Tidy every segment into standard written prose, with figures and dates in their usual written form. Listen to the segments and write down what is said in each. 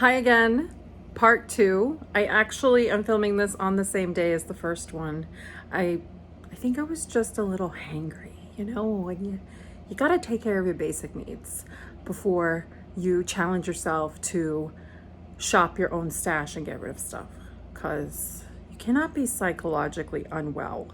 Hi again, part two. I actually am filming this on the same day as the first one. I think I was just a little hangry, when you gotta take care of your basic needs before you challenge yourself to shop your own stash and get rid of stuff, because you cannot be psychologically unwell.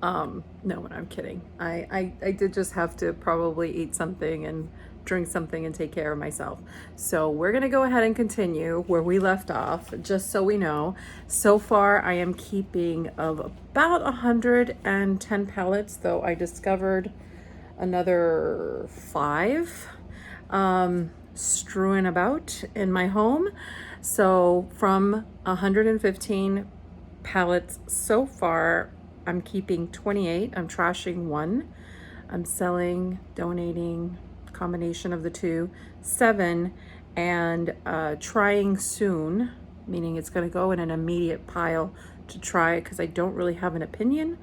No, I'm kidding. I did just have to probably eat something and drink something and take care of myself. So we're gonna go ahead and continue where we left off, just so we know. So far, I am keeping of about 110 palettes, though I discovered another 5 strewn about in my home. So from 115 palettes so far, I'm keeping 28. I'm trashing 1. I'm selling, donating, combination of the 2, 7, and trying soon, meaning it's going to go in an immediate pile to try because I don't really have an opinion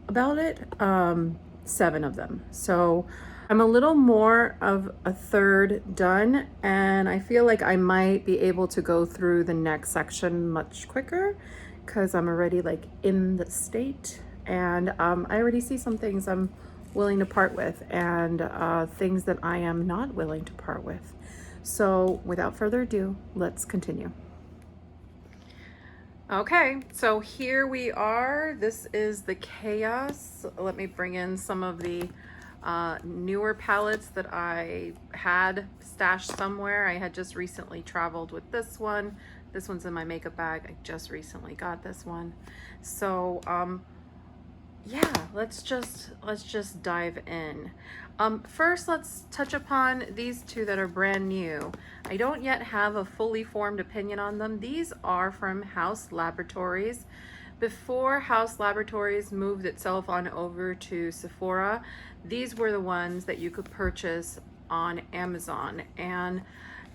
about it. 7 of them. So I'm a little more of a third done, and I feel like I might be able to go through the next section much quicker because I'm already like in the state, and I already see some things I'm willing to part with and things that I am not willing to part with. So without further ado, let's continue. Okay, so here we are. This is the chaos. Let me bring in some of the newer palettes that I had stashed somewhere. I had just recently traveled with this one. This one's in my makeup bag. I just recently got this one. So yeah, let's just dive in. First, let's touch upon these 2 that are brand new. I don't yet have a fully formed opinion on them. These are from House Laboratories. Before House Laboratories moved itself on over to Sephora, these were the ones that you could purchase on Amazon, and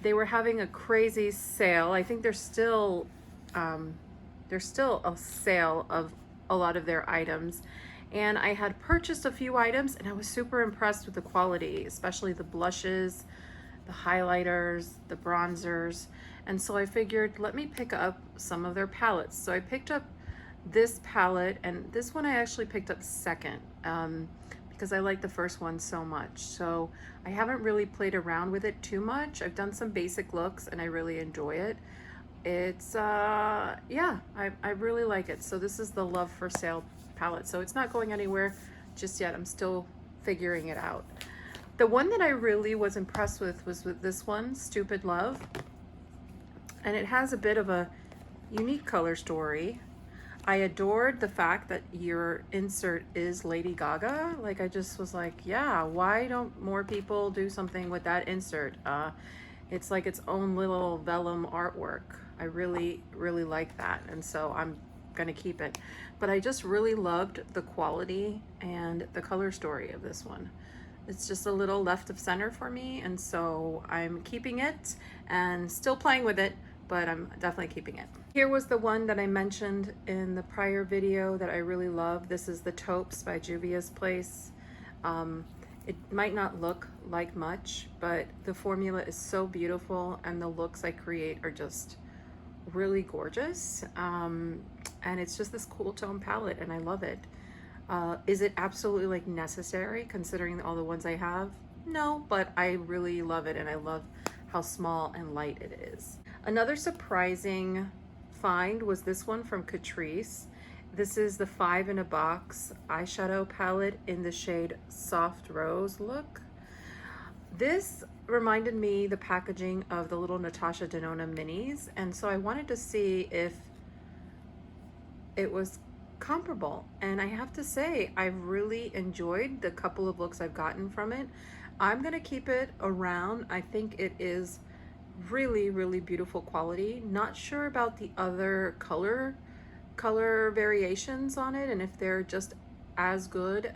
they were having a crazy sale. I think there's still a sale of a lot of their items, and I had purchased a few items and I was super impressed with the quality, especially the blushes, the highlighters, the bronzers, and so I figured let me pick up some of their palettes. So I picked up this palette, and this one I actually picked up second because I like the first one so much. So I haven't really played around with it too much. I've done some basic looks and I really enjoy it. It's yeah, I really like it. So this is the Love for Sale palette. So it's not going anywhere just yet. I'm still figuring it out. The one that I really was impressed with was with this one, Stupid Love. And it has a bit of a unique color story. I adored the fact that your insert is Lady Gaga. Like, I just was like, yeah, why don't more people do something with that insert? It's like its own little vellum artwork. I really, really like that. And so I'm gonna keep it. But I just really loved the quality and the color story of this one. It's just a little left of center for me. And so I'm keeping it and still playing with it, but I'm definitely keeping it. Here was the one that I mentioned in the prior video that I really love. This is the Taupes by Juvia's Place. It might not look like much, but the formula is so beautiful and the looks I create are just really gorgeous. And it's just this cool tone palette and I love it. Is it absolutely like necessary considering all the ones I have? No, but I really love it and I love how small and light it is. Another surprising find was this one from Catrice. This is the 5 in a box eyeshadow palette in the shade Soft Rose. Look. This reminded me the packaging of the little Natasha Denona minis, and so I wanted to see if it was comparable. And I have to say, I really enjoyed the couple of looks I've gotten from it. I'm gonna keep it around. I think it is really, really beautiful quality. Not sure about the other color variations on it and if they're just as good,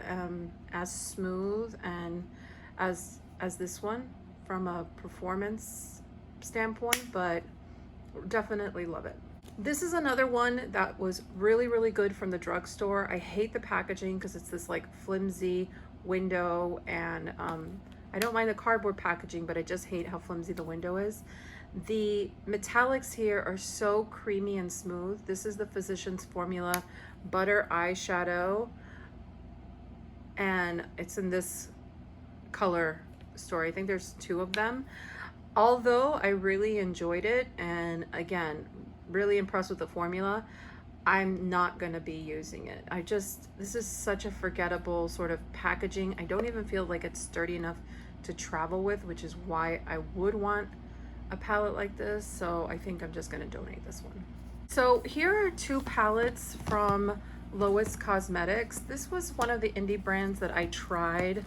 as smooth and as this one from a performance standpoint, but definitely love it. This is another one that was really, really good from the drugstore. I hate the packaging because it's this like flimsy window, and I don't mind the cardboard packaging, but I just hate how flimsy the window is. The metallics here are so creamy and smooth. This is the Physicians Formula Butter Eyeshadow, and it's in this color story. I think there's 2 of them. Although I really enjoyed it, and again, really impressed with the formula, I'm not gonna be using it. This is such a forgettable sort of packaging. I don't even feel like it's sturdy enough to travel with, which is why I would want a palette like this. So I think I'm just gonna donate this one. So here are 2 palettes from Lois Cosmetics. This was one of the indie brands that I tried,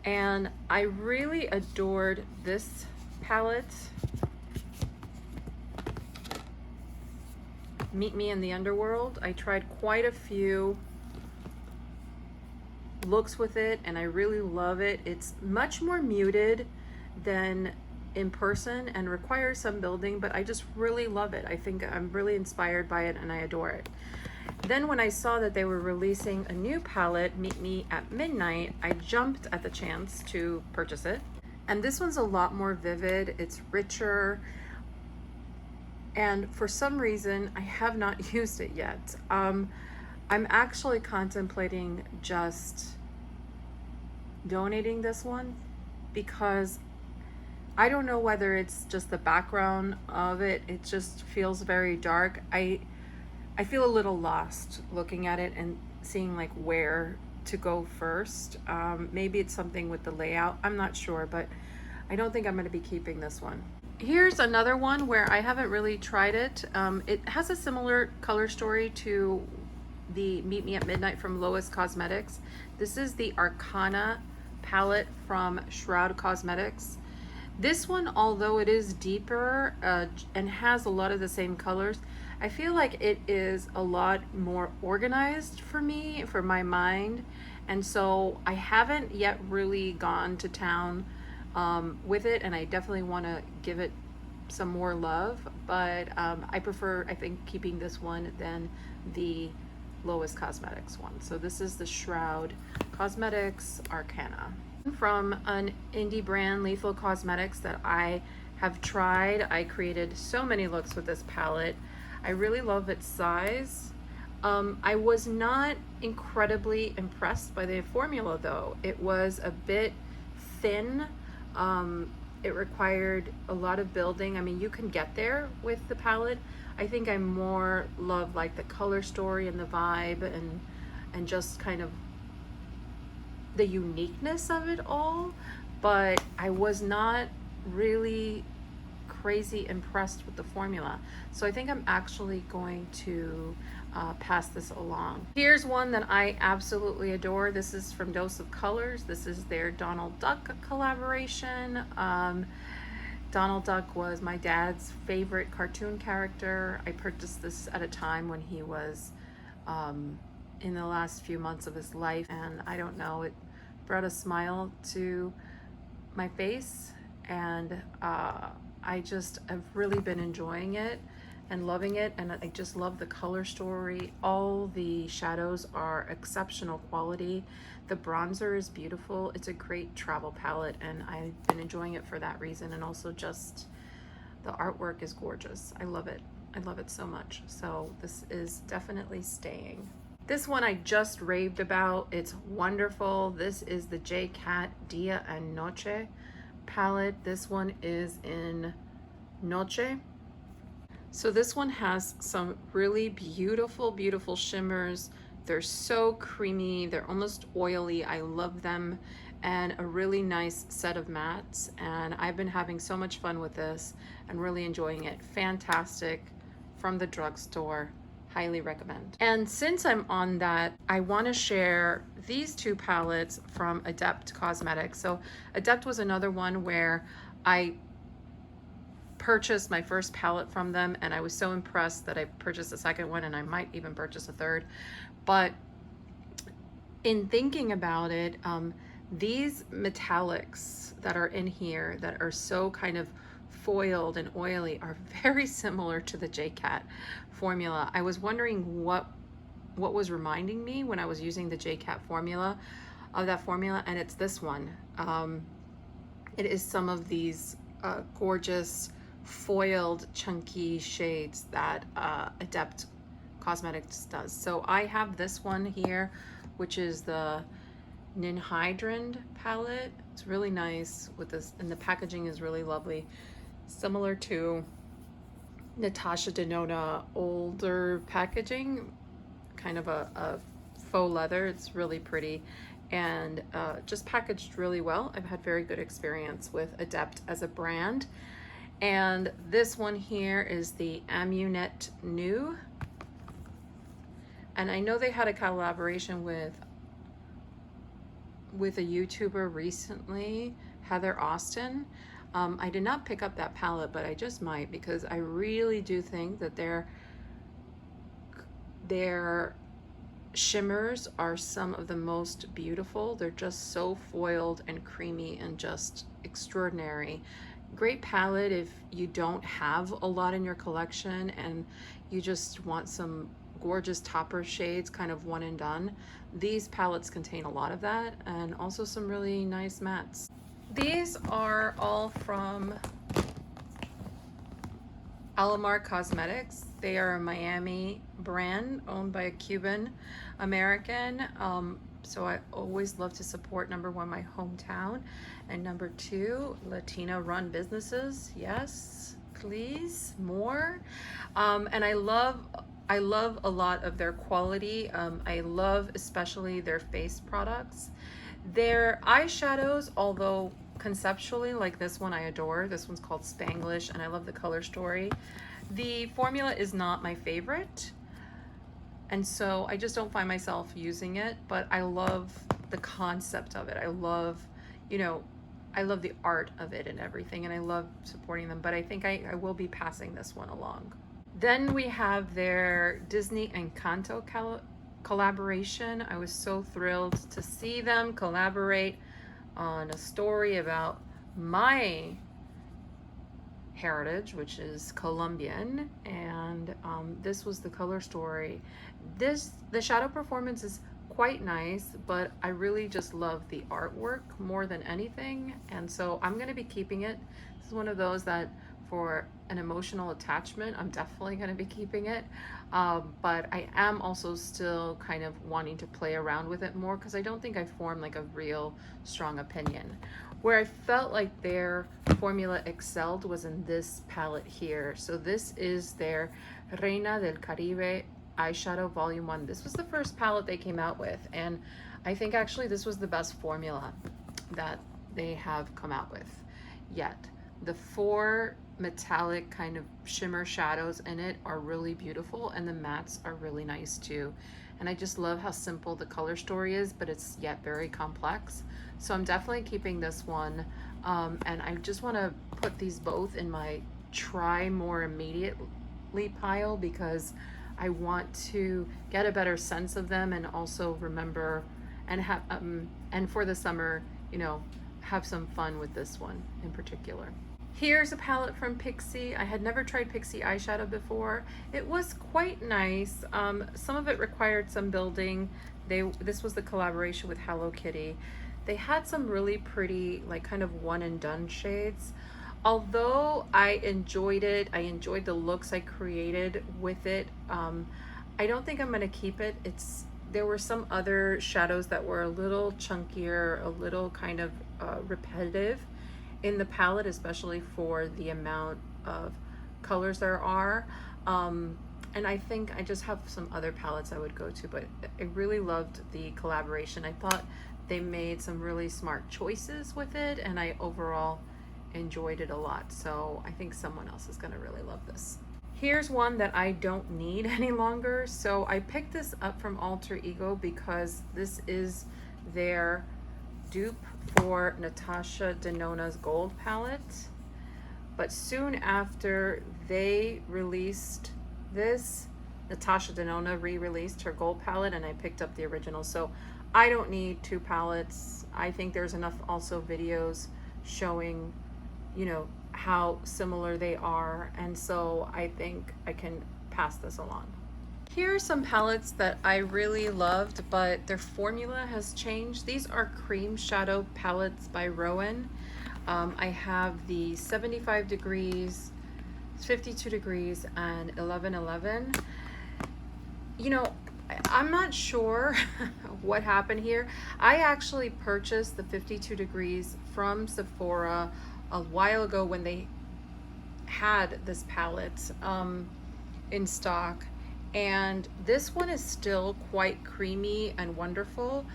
and I really adored this palette. Meet Me in the Underworld. I tried quite a few looks with it, and I really love it. It's much more muted than in person and requires some building, but I just really love it. I think I'm really inspired by it and I adore it. Then when I saw that they were releasing a new palette, Meet Me at Midnight, I jumped at the chance to purchase it. And this one's a lot more vivid, it's richer, and for some reason I have not used it yet. I'm actually contemplating just donating this one because I don't know whether it's just the background of it. It just feels very dark. I feel a little lost looking at it and seeing like where to go first. Maybe it's something with the layout. I'm not sure, but I don't think I'm going to be keeping this one. Here's another one where I haven't really tried it. It has a similar color story to the Meet Me at Midnight from Lois Cosmetics. This is the Arcana palette from Shroud Cosmetics. This one, although it is deeper and has a lot of the same colors, I feel like it is a lot more organized for me, for my mind. And so I haven't yet really gone to town with it, and I definitely want to give it some more love. But I prefer, I think, keeping this one than the Lois Cosmetics one. So this is the Shroud Cosmetics Arcana. From an indie brand, Lethal Cosmetics, that I have tried. I created so many looks with this palette. I really love its size. I was not incredibly impressed by the formula though. It was a bit thin. It required a lot of building. I mean, you can get there with the palette. I think I more love like the color story and the vibe and just kind of the uniqueness of it all, but I was not really crazy impressed with the formula. So I think I'm actually going to pass this along. Here's one that I absolutely adore. This is from Dose of Colors. This is their Donald Duck collaboration. Donald Duck was my dad's favorite cartoon character. I purchased this at a time when he was in the last few months of his life, and I don't know, it brought a smile to my face, and I just have really been enjoying it and loving it, and I just love the color story. All the shadows are exceptional quality. The bronzer is beautiful. It's a great travel palette, and I've been enjoying it for that reason, and also just the artwork is gorgeous. I love it. I love it so much. So this is definitely staying. This one I just raved about. It's wonderful. This is the J-Cat Dia and Noche palette. This one is in Noche. So this one has some really beautiful, beautiful shimmers. They're so creamy. They're almost oily. I love them. And a really nice set of mattes. And I've been having so much fun with this and really enjoying it. Fantastic, from the drugstore. Highly recommend. And since I'm on that, I want to share these 2 palettes from Adept Cosmetics. So Adept was another one where I purchased my first palette from them, and I was so impressed that I purchased a second one, and I might even purchase a third. But in thinking about it, these metallics that are in here that are so kind of foiled and oily are very similar to the J-Cat formula. I was wondering what was reminding me when I was using the J-Cat formula, and it's this one. It is some of these gorgeous foiled chunky shades that Adept Cosmetics does. So I have this one here, which is the Ninhydrin palette. It's really nice with this, and the packaging is really lovely, similar to Natasha Denona older packaging, kind of a faux leather. It's really pretty and just packaged really well. I've had very good experience with Adept as a brand. And this one here is the Amunet New. And I know they had a collaboration with a YouTuber recently, Heather Austin. I did not pick up that palette, but I just might, because I really do think that their shimmers are some of the most beautiful. They're just so foiled and creamy and just extraordinary. Great palette if you don't have a lot in your collection and you just want some gorgeous topper shades, kind of one and done. These palettes contain a lot of that, and also some really nice mattes. These are all from Alamar Cosmetics. They are a Miami brand owned by a Cuban American. So I always love to support, number one, my hometown, and number two, Latina run businesses. Yes, please, more. And I love a lot of their quality. I love especially their face products. Their eyeshadows, although conceptually, like this one I adore. This one's called Spanglish, and I love the color story. The formula is not my favorite, and so I just don't find myself using it, but I love the concept of it. I love, I love the art of it and everything, and I love supporting them, but I think I will be passing this one along. Then we have their Disney Encanto collaboration. I was so thrilled to see them collaborate on a story about my heritage, which is Colombian, and this was the color story. The shadow performance is quite nice, but I really just love the artwork more than anything, and so I'm going to be keeping it. This is one of those that for an emotional attachment, I'm definitely going to be keeping it, but I am also still kind of wanting to play around with it more, because I don't think I formed like a real strong opinion. Where I felt like their formula excelled was in this palette here. So this is their Reina del Caribe eyeshadow volume 1. This was the first palette they came out with, and I think actually this was the best formula that they have come out with yet. The 4 metallic kind of shimmer shadows in it are really beautiful, and the mattes are really nice too. And I just love how simple the color story is, but it's yet very complex. So I'm definitely keeping this one, and I just want to put these both in my try more immediately pile, because I want to get a better sense of them and also remember and have and for the summer, have some fun with this one in particular. Here's a palette from Pixie. I had never tried Pixie eyeshadow before. It was quite nice. Some of it required some building. This was the collaboration with Hello Kitty. They had some really pretty, like kind of one and done shades. Although I enjoyed it, I enjoyed the looks I created with it. I don't think I'm gonna keep it. There were some other shadows that were a little chunkier, a little kind of repetitive in the palette, especially for the amount of colors there are. And I think I just have some other palettes I would go to, but I really loved the collaboration. I thought they made some really smart choices with it, and I overall enjoyed it a lot. So I think someone else is gonna really love this. Here's one that I don't need any longer. So I picked this up from Alter Ego because this is their dupe for Natasha Denona's gold palette. But soon after they released this, Natasha Denona re-released her gold palette, and I picked up the original. So I don't need 2 palettes. I think there's enough also videos showing, how similar they are, and so I think I can pass this along. Here are some palettes that I really loved, but their formula has changed. These are cream shadow palettes by Rowan. I have the 75 degrees, 52 degrees, and 1111. You know, I'm not sure what happened here. I actually purchased the 52 degrees from Sephora a while ago when they had this palette in stock, and this one is still quite creamy and wonderful,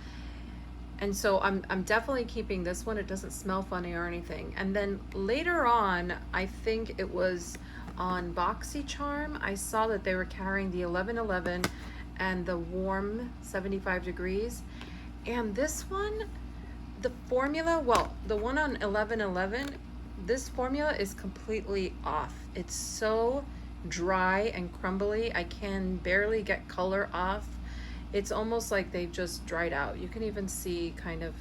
and so I'm definitely keeping this one. It doesn't smell funny or anything. And then later on, I think it was on BoxyCharm, I saw that they were carrying the 1111 and the warm 75 degrees. And this one, the formula, well, the one on 1111, this formula is completely off. It's so dry and crumbly. I can barely get color off. It's almost like they've just dried out. You can even see kind of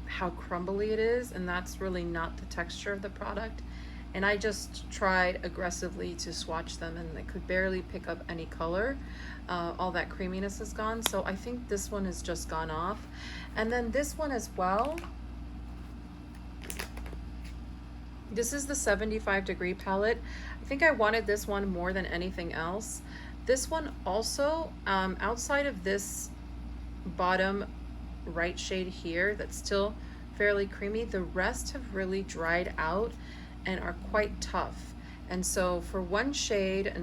how crumbly it is, and that's really not the texture of the product. And I just tried aggressively to swatch them, and I could barely pick up any color. All that creaminess is gone. So I think this one has just gone off. And then this one as well. This is the 75 degree palette. I think I wanted this one more than anything else. This one also, outside of this bottom right shade here that's still fairly creamy, the rest have really dried out and are quite tough. And so for one shade,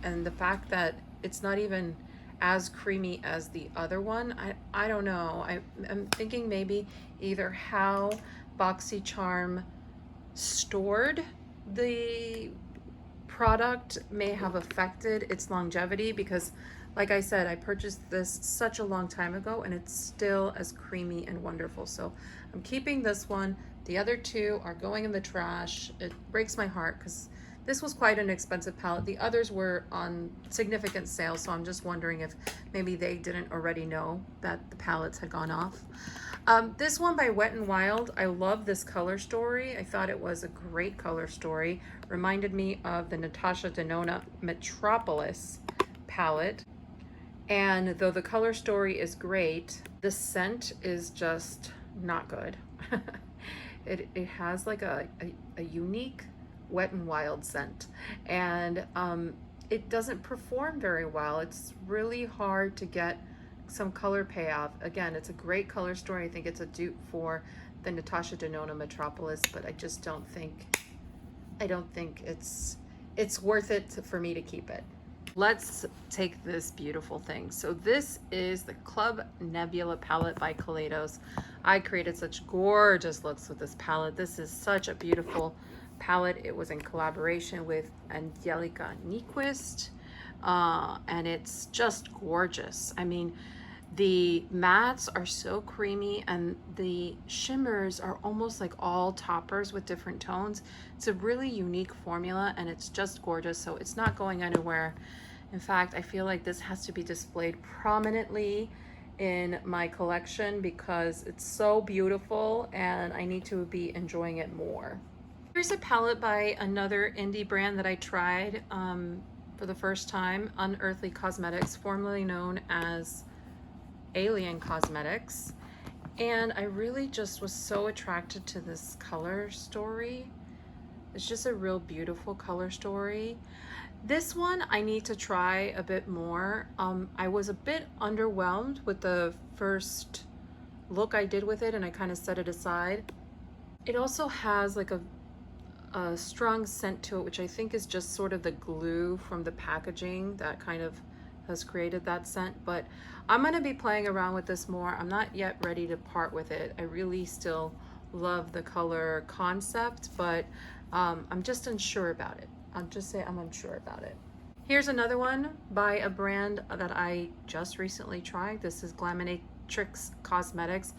and the fact that it's not even as creamy as the other one, I don't know. I'm thinking maybe either how BoxyCharm stored the product may have affected its longevity, because like I said, I purchased this such a long time ago and it's still as creamy and wonderful. So I'm keeping this one. The other two are going in the trash. It breaks my heart because this was quite an expensive palette. The others were on significant sale, so I'm just wondering if maybe they didn't already know that the palettes had gone off. This one by Wet n Wild, I love this color story. I thought it was a great color story. Reminded me of the Natasha Denona Metropolis palette. And though the color story is great, the scent is just not good. It has like a unique Wet n Wild scent, and it doesn't perform very well. It's really hard to get some color payoff. Again, it's a great color story. I think it's a dupe for the Natasha Denona Metropolis, but I just don't think it's worth it for me to keep it. Let's take this beautiful thing. So this is the Club Nebula palette by Kaleidos. I created such gorgeous looks with this palette. This is such a beautiful palette. It was in collaboration with Angelica Nyquist, and it's just gorgeous. I mean, the mattes are so creamy and the shimmers are almost like all toppers with different tones. It's a really unique formula and it's just gorgeous, so it's not going anywhere. In fact, I feel like this has to be displayed prominently in my collection because it's so beautiful and I need to be enjoying it more. Here's a palette by another indie brand that I tried for the first time, Unearthly Cosmetics, formerly known as Alien Cosmetics. And I really just was so attracted to this color story. It's just a real beautiful color story. This one I need to try a bit more. I was a bit underwhelmed with the first look I did with it and I kind of set it aside. It also has like a strong scent to it, which I think is just sort of the glue from the packaging that kind of has created that scent. But I'm going to be playing around with this more. I'm not yet ready to part with it. I really still love the color concept, but I'm just unsure about it. I'll just say I'm unsure about it. Here's another one by a brand that I just recently tried. This is Glaminatrix Cosmetics.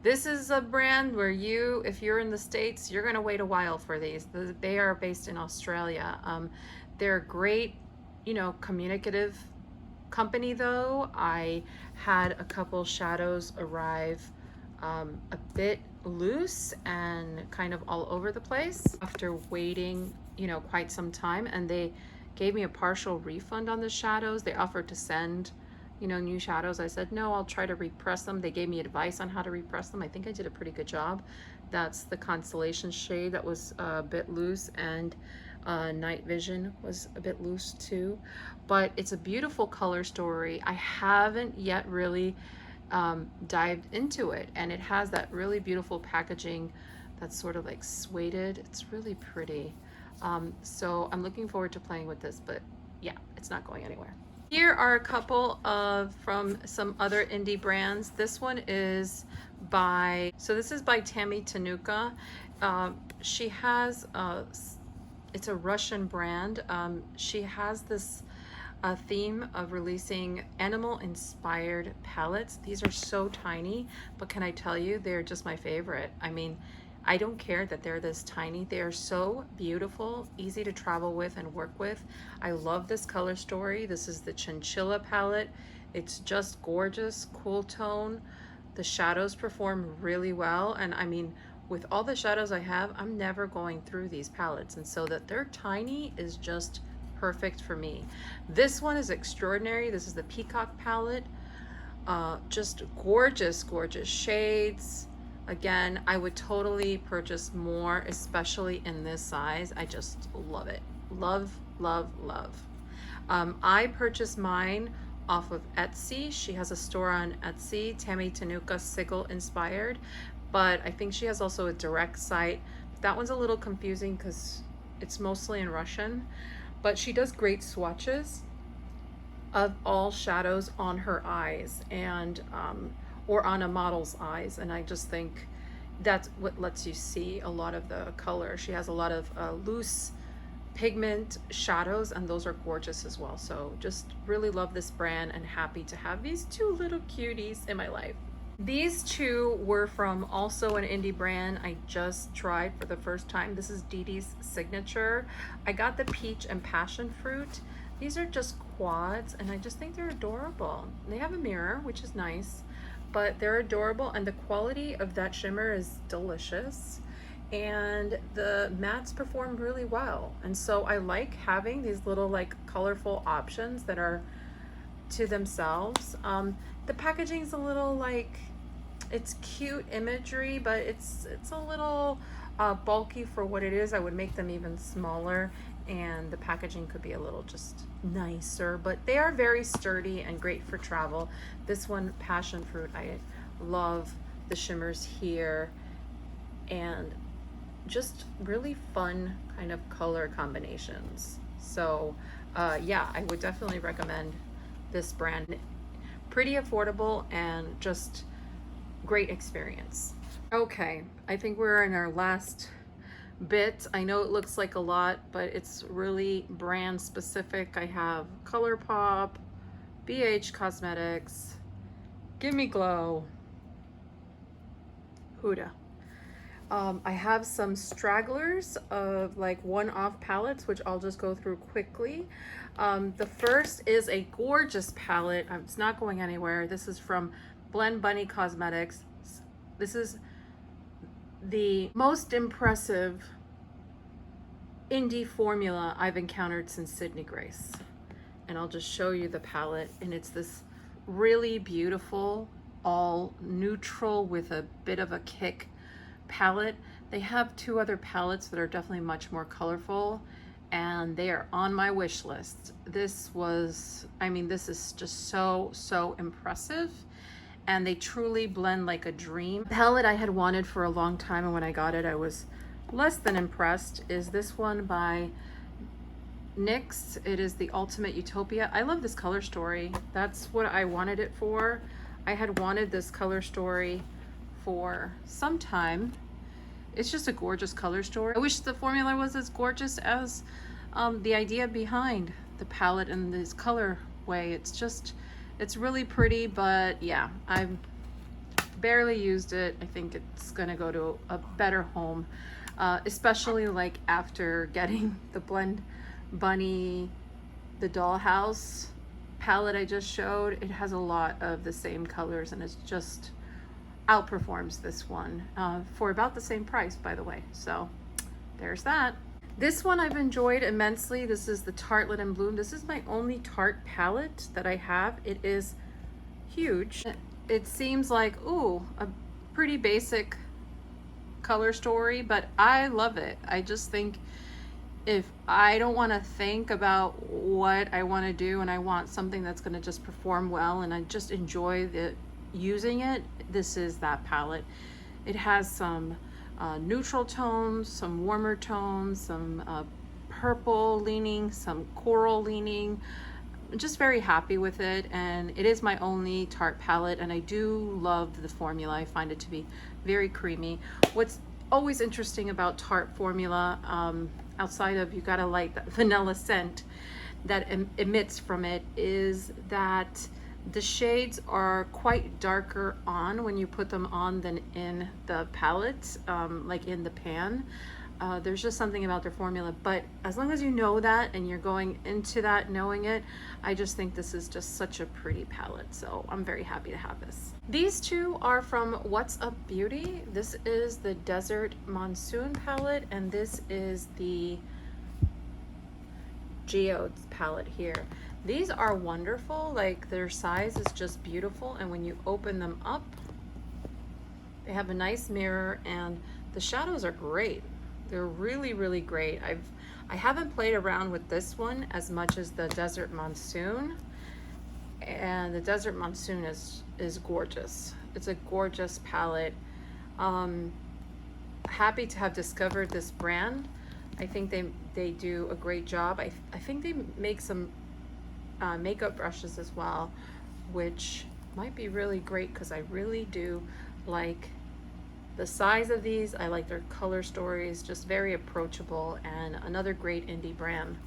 This is a brand where if you're in the States, you're gonna wait a while for these. They are based in Australia. They're a great, communicative company though. I had a couple shadows arrive a bit loose and kind of all over the place after waiting quite some time, and they gave me a partial refund on the shadows. They offered to send you know, new shadows. I said, no, I'll try to repress them. They gave me advice on how to repress them. I think I did a pretty good job. That's the Constellation shade that was a bit loose, and Night Vision was a bit loose too. But it's a beautiful color story. I haven't yet really dived into it, and it has that really beautiful packaging that's sort of like suede. It's really pretty. So I'm looking forward to playing with this, but yeah, it's not going anywhere. Here are a couple of from some other indie brands. This one is this is by Tammy Tanuka. She has it's a Russian brand. She has this theme of releasing animal inspired palettes. These are so tiny, but can I tell you, they're just my favorite. I mean, I don't care that they're this tiny. They are so beautiful, easy to travel with and work with. I love this color story. This is the Chinchilla palette. It's just gorgeous, cool tone. The shadows perform really well. And I mean, with all the shadows I have, I'm never going through these palettes. And so that they're tiny is just perfect for me. This one is extraordinary. This is the Peacock palette. Just gorgeous, gorgeous shades. Again, I would totally purchase more, especially in this size. I just love it. Love, love, love. I purchased mine off of Etsy. She has a store on Etsy, Tammy Tanuka Sigil inspired, but I think she has also a direct site. That one's a little confusing because it's mostly in Russian, but she does great swatches of all shadows on her eyes and or on a model's eyes, and I just think that's what lets you see a lot of the color. She has a lot of loose pigment shadows, and those are gorgeous as well. So just really love this brand and happy to have these two little cuties in my life. These two were from also an indie brand I just tried for the first time. This is Dee Dee's Signature. I got the peach and passion fruit. These are just quads, and I just think they're adorable. They have a mirror, which is nice, but they're adorable, and the quality of that shimmer is delicious, and the mattes perform really well. And so I like having these little like colorful options that are to themselves. The packaging's a little like, it's cute imagery, but it's a little bulky for what it is. I would make them even smaller, and the packaging could be a little just nicer, but they are very sturdy and great for travel. This one, passion fruit, I love the shimmers here, and just really fun kind of color combinations. So yeah, I would definitely recommend this brand. Pretty affordable and just great experience. Okay, I think we're in our last bit. I know it looks like a lot, but it's really brand specific. I have ColourPop, BH Cosmetics, Gimme Glow, Huda. I have some stragglers of like one-off palettes, which I'll just go through quickly. The first is a gorgeous palette. It's not going anywhere. This is from Blend Bunny Cosmetics. This is the most impressive indie formula I've encountered since Sydney Grace. And I'll just show you the palette, and it's this really beautiful, all neutral with a bit of a kick palette. They have two other palettes that are definitely much more colorful, and they are on my wish list. This was, I mean, this is just so impressive, and they truly blend like a dream. The palette I had wanted for a long time, and when I got it, I was less than impressed, is this one by NYX. It is the Ultimate Utopia. I love this color story. That's what I wanted it for. I had wanted this color story for some time. It's just a gorgeous color story. I wish the formula was as gorgeous as the idea behind the palette and this color way. It's really pretty, but yeah, I've barely used it. I think it's gonna go to a better home, especially like after getting the Blend Bunny, the Dollhouse palette I just showed. It has a lot of the same colors, and it's just outperforms this one for about the same price, by the way. So there's that. This one I've enjoyed immensely. This is the Tartelette and Bloom. This is my only Tarte palette that I have. It is huge. It seems like, ooh, a pretty basic color story, but I love it. I just think if I don't want to think about what I want to do and I want something that's going to just perform well and I just enjoy using it, this is that palette. It has some neutral tones, some warmer tones, some purple leaning, some coral leaning. I'm just very happy with it, and it is my only Tarte palette, and I do love the formula. I find it to be very creamy. What's always interesting about Tarte formula, outside of you gotta like that vanilla scent that emits from it, is that the shades are quite darker on when you put them on than in the palette, like in the pan. There's just something about their formula, but as long as you know that and you're going into that knowing it, I just think this is just such a pretty palette, so I'm very happy to have this. These two are from What's Up Beauty. This is the Desert Monsoon palette, and this is the Geodes palette here. These are wonderful, like their size is just beautiful, and when you open them up, they have a nice mirror and the shadows are great. They're really, really great. I haven't played around with this one as much as the Desert Monsoon, and the Desert Monsoon is gorgeous. It's a gorgeous palette. Happy to have discovered this brand. I think they do a great job. I think they make some makeup brushes as well, which might be really great because I really do like the size of these. I like their color stories, just very approachable, and another great indie brand.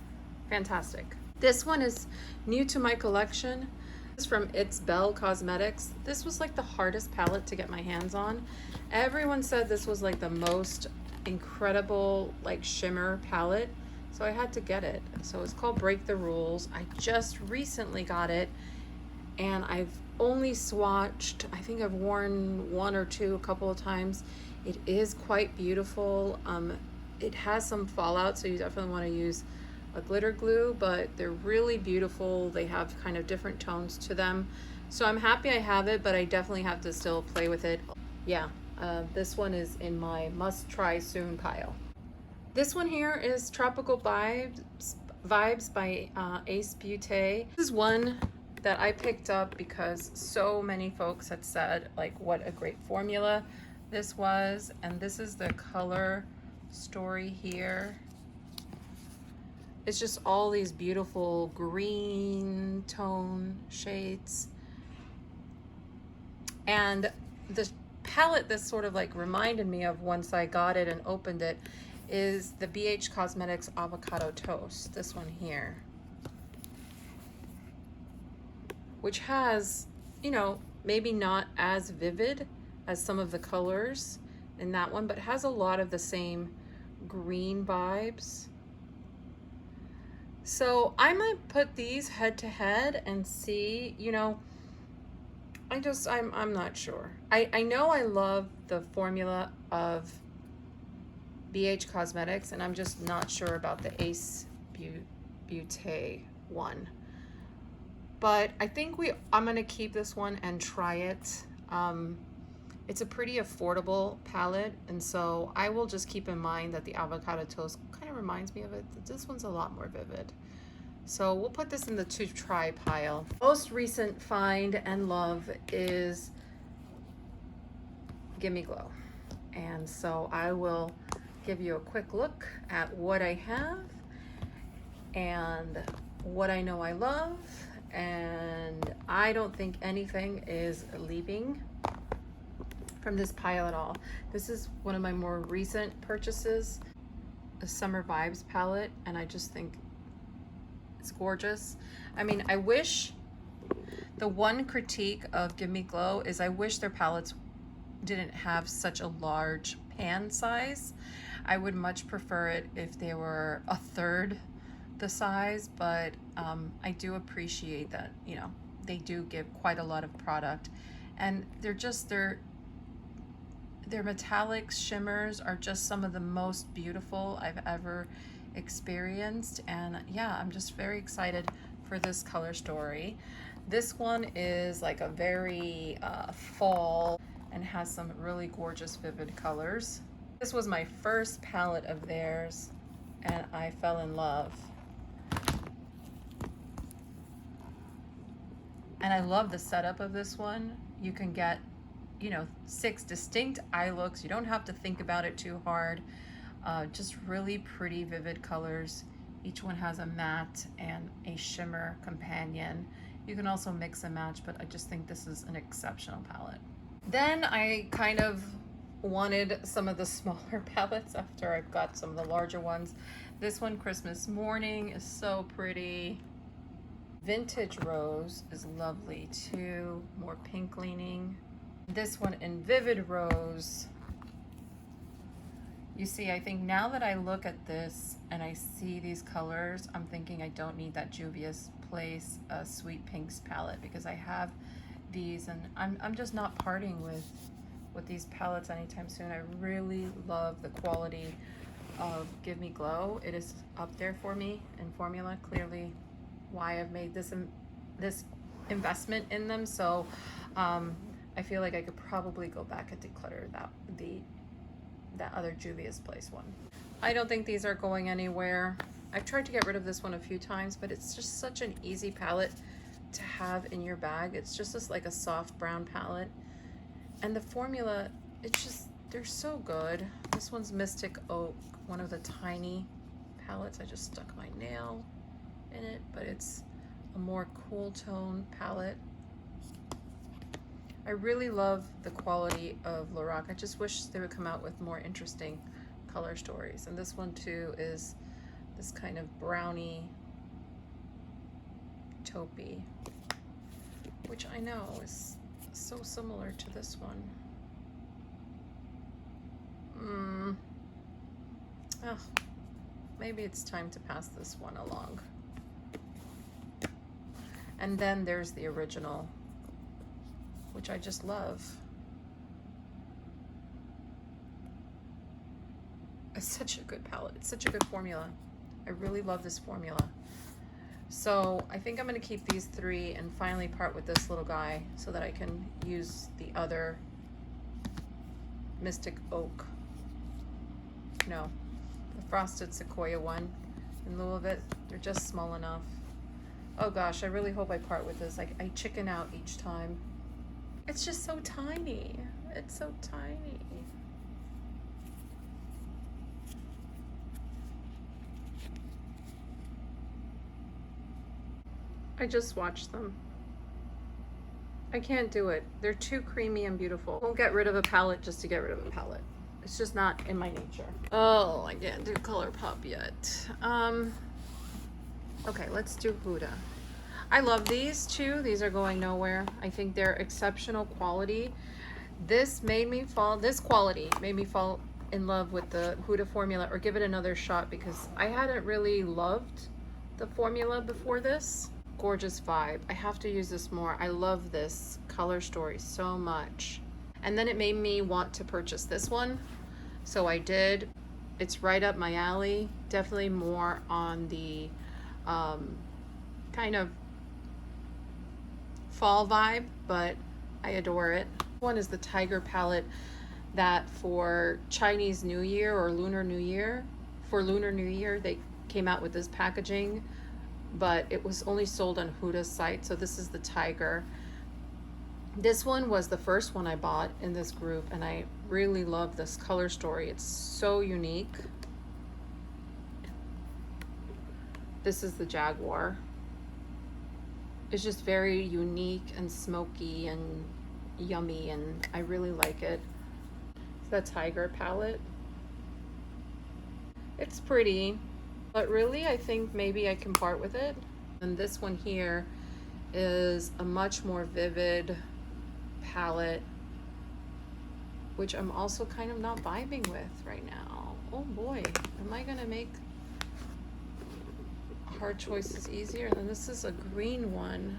Fantastic. This one is new to my collection. This is from It's Belle Cosmetics. This was like the hardest palette to get my hands on. Everyone said this was like the most incredible like shimmer palette, so I had to get it. So it's called Break the Rules. I just recently got it, and I've only swatched, I think I've worn one or two a couple of times. It is quite beautiful. It has some fallout, so you definitely want to use a glitter glue, but they're really beautiful. They have kind of different tones to them, so I'm happy I have it, but I definitely have to still play with it. Yeah, this one is in my must try soon pile. This one here is Tropical Vibes by Ace Beauté. This is one that I picked up because so many folks had said like what a great formula this was, and this is the color story here. It's just all these beautiful green tone shades, and the palette this sort of like reminded me of once I got it and opened it is the BH Cosmetics Avocado Toast, this one here, which has, you know, maybe not as vivid as some of the colors in that one, but has a lot of the same green vibes. So I might put these head to head and see, you know, I'm not sure. I know I love the formula of BH Cosmetics, and I'm just not sure about the Ace Beauté one. But I think I'm gonna keep this one and try it. It's a pretty affordable palette, and so I will just keep in mind that the Avocado Toast kind of reminds me of it. This one's a lot more vivid. So we'll put this in the to try pile. Most recent find and love is Gimme Glow. And so I will give you a quick look at what I have and what I know I love, and I don't think anything is leaving from this pile at all. This is one of my more recent purchases, the Summer Vibes palette, and I just think it's gorgeous. I mean, I wish, the one critique of Gimme Glow is I wish their palettes didn't have such a large pan size. I would much prefer it if they were a third the size, but I do appreciate that, you know, they do give quite a lot of product, and their metallic shimmers are just some of the most beautiful I've ever experienced. And yeah, I'm just very excited for this color story. This one is like a very fall and has some really gorgeous vivid colors. This was my first palette of theirs and I fell in love. And I love the setup of this one. You can get, you know, 6 distinct eye looks. You don't have to think about it too hard. Just really pretty, vivid colors. Each one has a matte and a shimmer companion. You can also mix and match, but I just think this is an exceptional palette. Then I kind of wanted some of the smaller palettes after I've got some of the larger ones. This one, Christmas Morning, is so pretty. Vintage Rose is lovely too, more pink leaning. This one in Vivid Rose. You see, I think now that I look at this and I see these colors, I'm thinking I don't need that Juvia's Place Sweet Pinks palette because I have these and I'm just not parting with these palettes anytime soon. I really love the quality of Give Me Glow. It is up there for me in formula, clearly why I've made this investment in them. So I feel like I could probably go back and declutter that other Juvia's Place one. I don't think these are going anywhere. I've tried to get rid of this one a few times, but it's just such an easy palette to have in your bag. It's just like a soft brown palette. And the formula, it's just, they're so good. This one's Mystic Oak, one of the tiny palettes. I just stuck my nail in it, but it's a more cool tone palette. I really love the quality of Lorac. I just wish they would come out with more interesting color stories. And this one too is this kind of brownie taupey, which I know is so similar to this one. Oh, maybe it's time to pass this one along. And then there's the original, which I just love. It's such a good palette. It's such a good formula. I really love this formula. So I think I'm gonna keep these 3 and finally part with this little guy so that I can use the other Mystic Oak. No, the Frosted Sequoia one in lieu of it. They're just small enough. Oh gosh, I really hope I part with this. I chicken out each time. It's just so tiny. It's so tiny. I just swatched them. I can't do it. They're too creamy and beautiful. I won't get rid of a palette just to get rid of a palette. It's just not in my nature. Oh, I can't do ColourPop yet. Okay, let's do Huda. I love these too. These are going nowhere. I think they're exceptional quality. This quality made me fall in love with the Huda formula, or give it another shot, because I hadn't really loved the formula before this. Gorgeous vibe. I have to use this more. I love this color story so much. And then it made me want to purchase this one. So I did. It's right up my alley. Definitely more on the kind of fall vibe, but I adore it. One is the Tiger palette that for Chinese New Year or Lunar New Year, they came out with this packaging, but it was only sold on Huda's site. So this is the Tiger. This one was the first one I bought in this group, and I really love this color story. It's so unique. This is the Jaguar. It's just very unique and smoky and yummy, and I really like it. It's the Tiger palette. It's pretty, but really I think maybe I can part with it. And this one here is a much more vivid palette, which I'm also kind of not vibing with right now. Oh boy, am I gonna make hard choices easier? And then this is a green one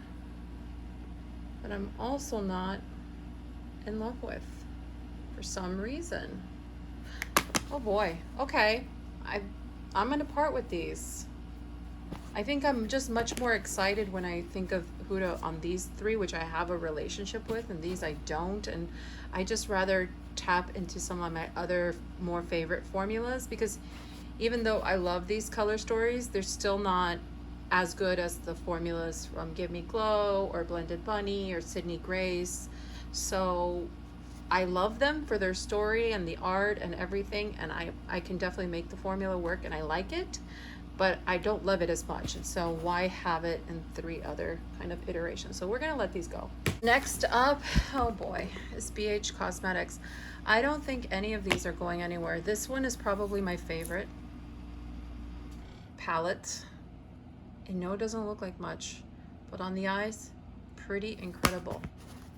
that I'm also not in love with for some reason. Oh boy, okay. I'm gonna part with these. I think I'm just much more excited when I think of Huda on these three, which I have a relationship with, and these I don't. And I just rather tap into some of my other more favorite formulas, because even though I love these color stories, they're still not as good as the formulas from Give Me Glow or Blended Bunny or Sydney Grace. So I love them for their story and the art and everything, and I can definitely make the formula work and I like it, but I don't love it as much. And so why have it in three other kind of iterations? So we're gonna let these go. Next up, oh boy, is BH Cosmetics. I don't think any of these are going anywhere. This one is probably my favorite palette. I know it doesn't look like much, but on the eyes, pretty incredible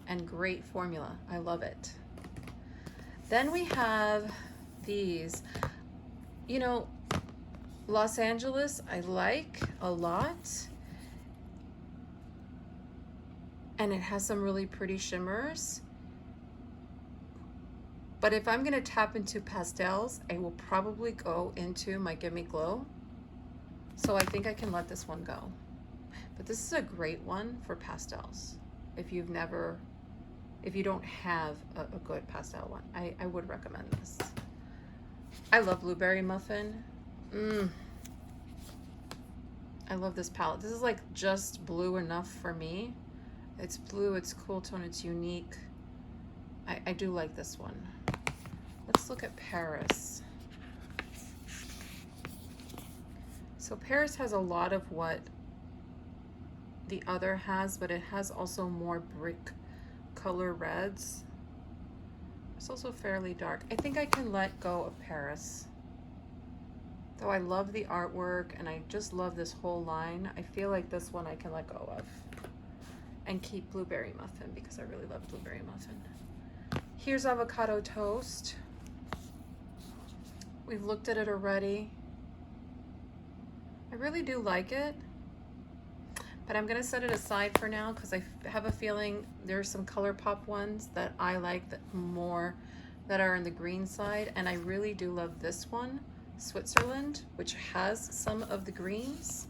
and great formula. I love it. Then we have these. You know, Los Angeles I like a lot, and it has some really pretty shimmers. But if I'm gonna tap into pastels, I will probably go into my Give Me Glow. So I think I can let this one go. But this is a great one for pastels. If you don't have a good pastel one, I would recommend this. I love Blueberry Muffin. I love this palette. This is like just blue enough for me. It's blue, it's cool tone, it's unique. I do like this one. Let's look at Paris. So Paris has a lot of what the other has, but it has also more brick color reds. It's also fairly dark. I think I can let go of Paris. Though I love the artwork and I just love this whole line, I feel like this one I can let go of and keep Blueberry Muffin, because I really love Blueberry Muffin. Here's Avocado Toast. We've looked at it already. I really do like it, but I'm gonna set it aside for now because I have a feeling there's some ColourPop ones that I like that more that are in the green side, and I really do love this one, Switzerland, which has some of the greens.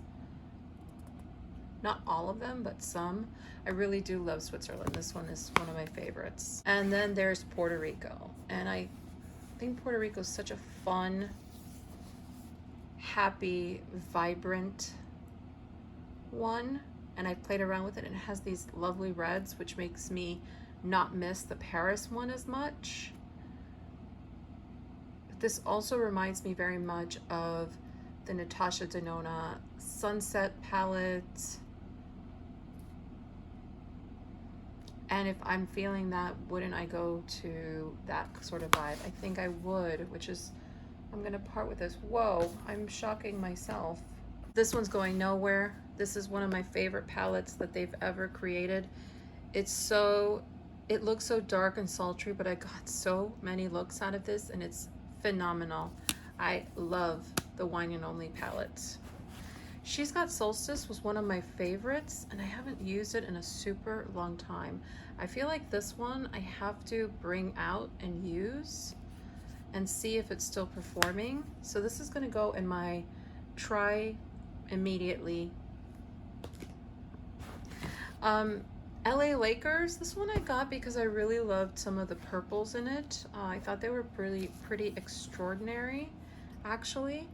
Not all of them, but some. I really do love Switzerland. This one is one of my favorites. And then there's Puerto Rico, and I think Puerto Rico is such a fun, happy, vibrant one, and I played around with it, and it has these lovely reds, which makes me not miss the Paris one as much. But this also reminds me very much of the Natasha Denona Sunset palette, and if I'm feeling that, wouldn't I go to that sort of vibe? I think I would, which is, I'm gonna part with this. Whoa, I'm shocking myself. This one's going nowhere. This is one of my favorite palettes that they've ever created. It looks so dark and sultry, but I got so many looks out of this, and it's phenomenal. I love the Wine and Only palette. She's Got Solstice was one of my favorites, and I haven't used it in a super long time. I feel like this one I have to bring out and use and see if it's still performing. So this is gonna go in my try immediately. LA Lakers, this one I got because I really loved some of the purples in it. I thought they were pretty extraordinary, actually.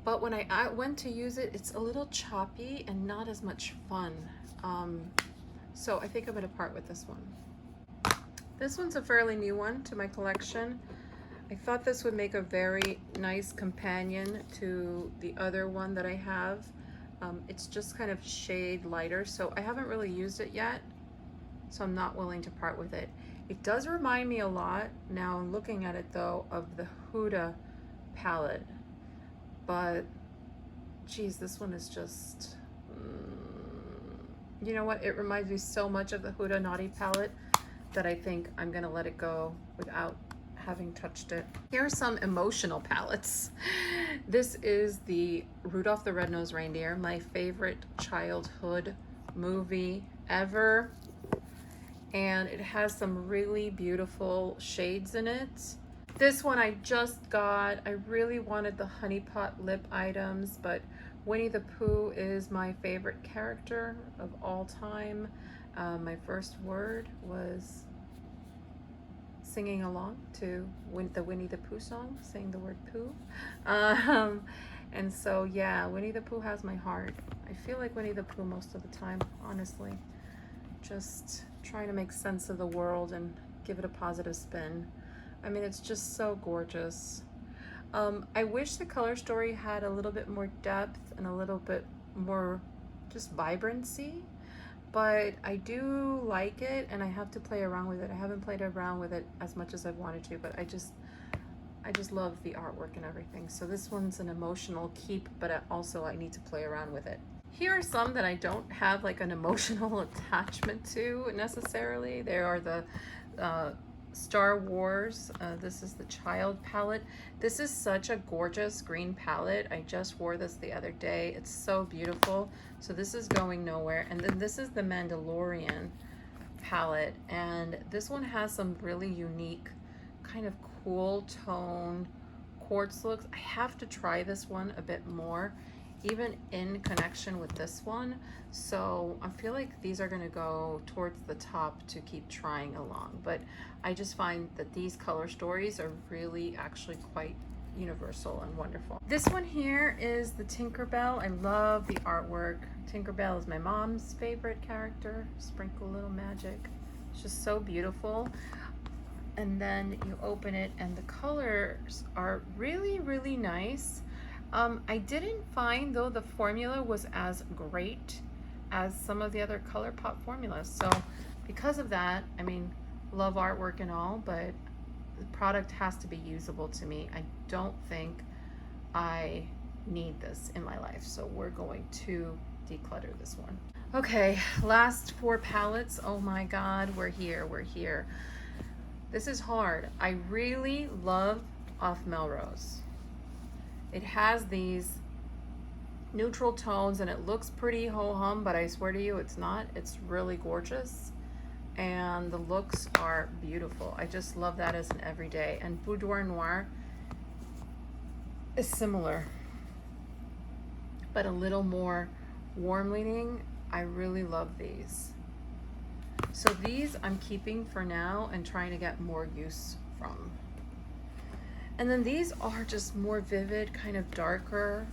But when I went to use it, it's a little choppy and not as much fun. So I think I'm gonna part with this one. This one's a fairly new one to my collection. I thought this would make a very nice companion to the other one that I have. It's just kind of shade lighter, so I haven't really used it yet, so I'm not willing to part with it. It does remind me a lot, now looking at it though, of the Huda palette, but geez, this one is just, you know what, it reminds me so much of the Huda Naughty palette that I think I'm gonna let it go without having touched it. Here are some emotional palettes. This is the Rudolph the Red-Nosed Reindeer, my favorite childhood movie ever. And it has some really beautiful shades in it. This one I just got. I really wanted the Honey Pot lip items, but Winnie the Pooh is my favorite character of all time. My first word was singing along to the Winnie the Pooh song, saying the word poo. And so, yeah, Winnie the Pooh has my heart. I feel like Winnie the Pooh most of the time, honestly. Just trying to make sense of the world and give it a positive spin. I mean, it's just so gorgeous. I wish the color story had a little bit more depth and a little bit more just vibrancy, but I do like it and I have to play around with it. I haven't played around with it as much as I've wanted to, but I just love the artwork and everything. So this one's an emotional keep, but also I need to play around with it. Here are some that I don't have like an emotional attachment to necessarily. There are the Star Wars. This is the child palette. This is such a gorgeous green palette. I just wore this the other day. It's so beautiful. So this is going nowhere. And then this is the Mandalorian palette. And this one has some really unique kind of cool tone quartz looks. I have to try this one a bit more, even in connection with this one. So I feel like these are gonna go towards the top to keep trying along. But I just find that these color stories are really actually quite universal and wonderful. This one here is the Tinkerbell. I love the artwork. Tinkerbell is my mom's favorite character. Sprinkle a little magic. It's just so beautiful. And then you open it and the colors are really, really nice. I didn't find though the formula was as great as some of the other ColourPop formulas. So because of that, I mean, love artwork and all, but the product has to be usable to me. I don't think I need this in my life. So we're going to declutter this one. Okay, last 4 palettes. Oh my God, we're here. This is hard. I really love Off Melrose. It has these neutral tones and it looks pretty ho-hum, but I swear to you, it's not. It's really gorgeous. And the looks are beautiful. I just love that as an everyday. And Boudoir Noir is similar, but a little more warm leaning. I really love these. So these I'm keeping for now and trying to get more use from. And then these are just more vivid, kind of darker.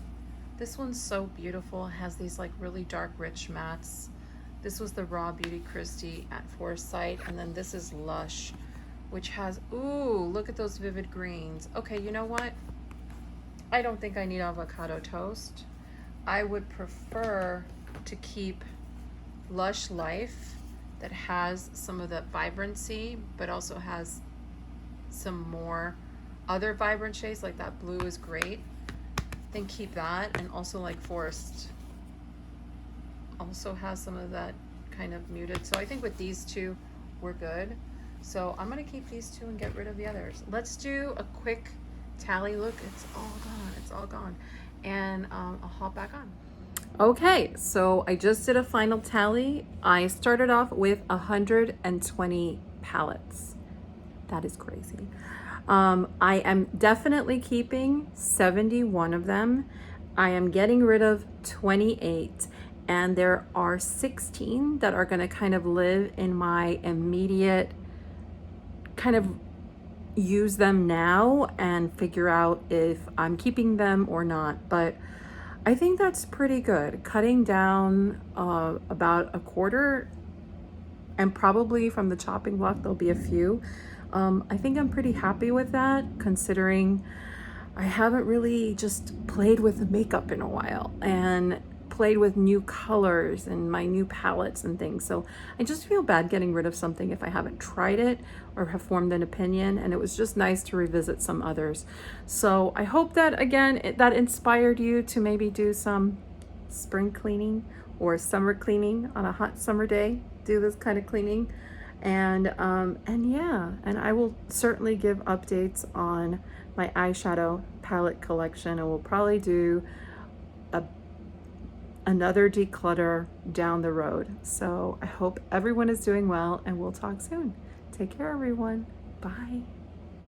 This one's so beautiful. It has these like really dark, rich mattes. This was the Raw Beauty Christie at Foresight. And then this is Lush, which has, ooh, look at those vivid greens. Okay, you know what? I don't think I need avocado toast. I would prefer to keep Lush Life that has some of that vibrancy, but also has some more other vibrant shades, like that blue is great. Then keep that, and also like Forest also has some of that kind of muted. So I think with these two, we're good. So I'm gonna keep these two and get rid of the others. Let's do a quick tally look. It's all gone. And I'll hop back on. Okay, so I just did a final tally. I started off with 120 palettes. That is crazy. I am definitely keeping 71 of them. I am getting rid of 28, and there are 16 that are going to kind of live in my immediate kind of use them now and figure out if I'm keeping them or not. But I think that's pretty good. Cutting down about a quarter, and probably from the chopping block there'll be a few. I think I'm pretty happy with that, considering I haven't really just played with makeup in a while and played with new colors and my new palettes and things. So I just feel bad getting rid of something if I haven't tried it or have formed an opinion, and it was just nice to revisit some others. So I hope that, again, that inspired you to maybe do some spring cleaning or summer cleaning on a hot summer day. Do this kind of cleaning. And yeah, and I will certainly give updates on my eyeshadow palette collection, and we'll probably do another declutter down the road. So I hope everyone is doing well, and we'll talk soon. Take care, everyone. Bye.